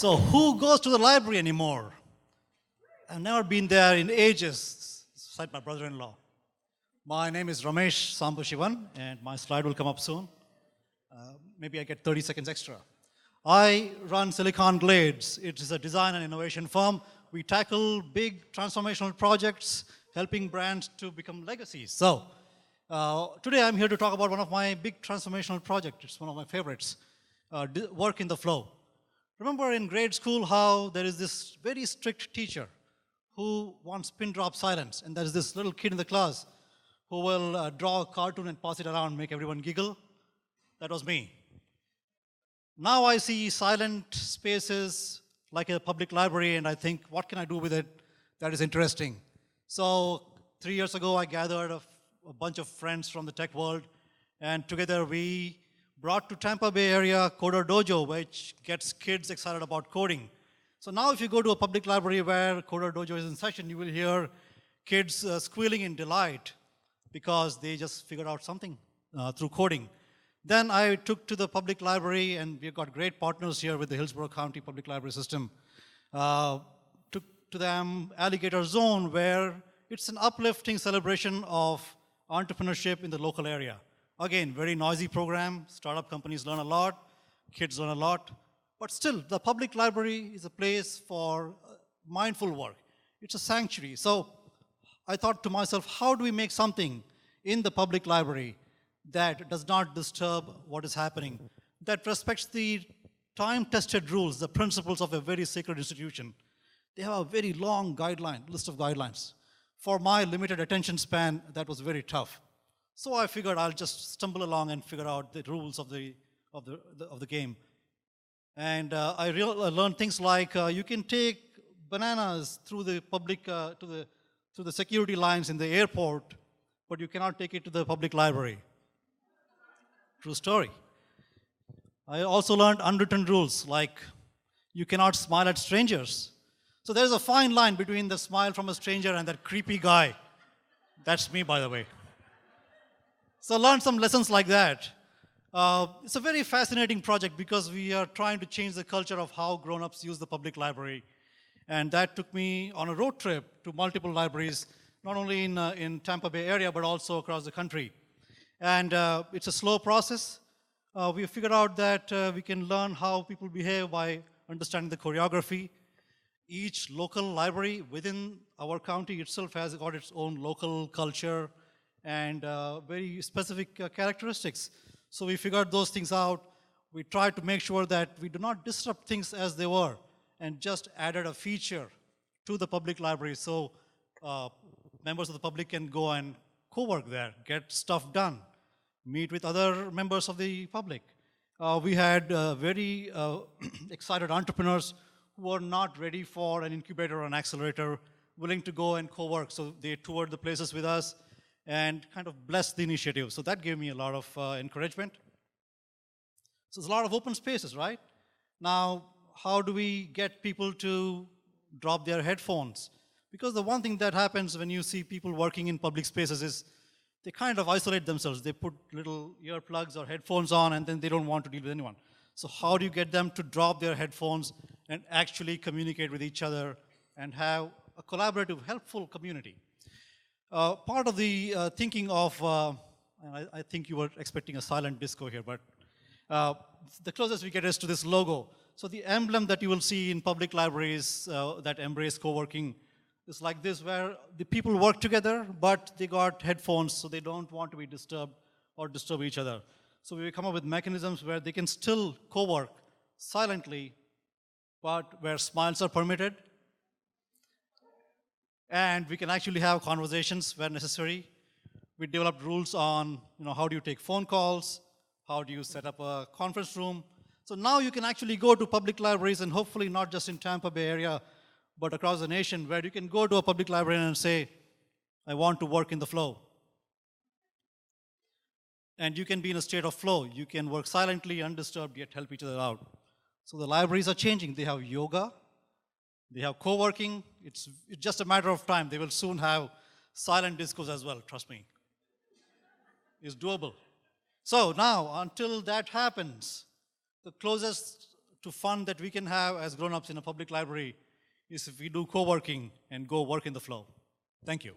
So who goes to the library anymore? I've never been there in ages, besides my brother-in-law. My name is Ramesh Sambasivan, and my slide will come up soon. Maybe I get 30 seconds extra. I run Silicon Glades. It is a design and innovation firm. We tackle big transformational projects, helping brands to become legacies. So today I'm here to talk about one of my big transformational projects. It's one of my favorites, work in the flow. Remember in grade school how there is this very strict teacher who wants pin drop silence, and there's this little kid in the class who will draw a cartoon and pass it around, make everyone giggle? That was me. Now I see silent spaces like a public library, and I think, what can I do with it that is interesting? So 3 years ago, I gathered a bunch of friends from the tech world, and together we brought to Tampa Bay area Coderdojo, which gets kids excited about coding. So now if you go to a public library where Coderdojo is in session, you will hear kids squealing in delight because they just figured out something through coding. Then I took to the public library, and we've got great partners here with the Hillsborough County Public Library System. Took to them Alligator Zone, where it's an uplifting celebration of entrepreneurship in the local area. Again, very noisy program. Startup companies learn a lot. Kids learn a lot. But still, the public library is a place for mindful work. It's a sanctuary. So I thought to myself, how do we make something in the public library that does not disturb what is happening, that respects the time-tested rules, the principles of a very sacred institution? They have a very long list of guidelines. For my limited attention span, that was very tough. So I figured I'll just stumble along and figure out the rules of the game. And I learned things like you can take bananas through the public through the security lines in the airport, but you cannot take it to the public library. True story. I also learned unwritten rules, like you cannot smile at strangers. So there's a fine line between the smile from a stranger and that creepy guy. That's me, by the way. So I learned some lessons like that. It's a very fascinating project because we are trying to change the culture of how grown-ups use the public library. And that took me on a road trip to multiple libraries, not only in Tampa Bay area, but also across the country. And it's a slow process. We figured out that we can learn how people behave by understanding the choreography. Each local library within our county itself has got its own local culture and very specific characteristics. So we figured those things out. We tried to make sure that we do not disrupt things as they were, and just added a feature to the public library so members of the public can go and co-work there, get stuff done, meet with other members of the public. We had very excited entrepreneurs who were not ready for an incubator or an accelerator, willing to go and co-work. So they toured the places with us and kind of blessed the initiative. So that gave me a lot of encouragement. So there's a lot of open spaces, right? Now, how do we get people to drop their headphones? Because the one thing that happens when you see people working in public spaces is they kind of isolate themselves. They put little earplugs or headphones on, and then they don't want to deal with anyone. So how do you get them to drop their headphones and actually communicate with each other and have a collaborative, helpful community? Part of the thinking of, and I think you were expecting a silent disco here, but the closest we get is to this logo. So the emblem that you will see in public libraries that embrace co-working is like this, where the people work together, but they got headphones, so they don't want to be disturbed or disturb each other. So we come up with mechanisms where they can still co-work silently, but where smiles are permitted. And we can actually have conversations where necessary. We developed rules on, how do you take phone calls? How do you set up a conference room? So now you can actually go to public libraries, and hopefully not just in Tampa Bay area, but across the nation, where you can go to a public library and say, I want to work in the flow. And you can be in a state of flow. You can work silently, undisturbed, yet help each other out. So the libraries are changing. They have yoga. They have co-working. It's just a matter of time. They will soon have silent discos as well, trust me. It's doable. So now, until that happens, the closest to fun that we can have as grown-ups in a public library is if we do co-working and go work in the flow. Thank you.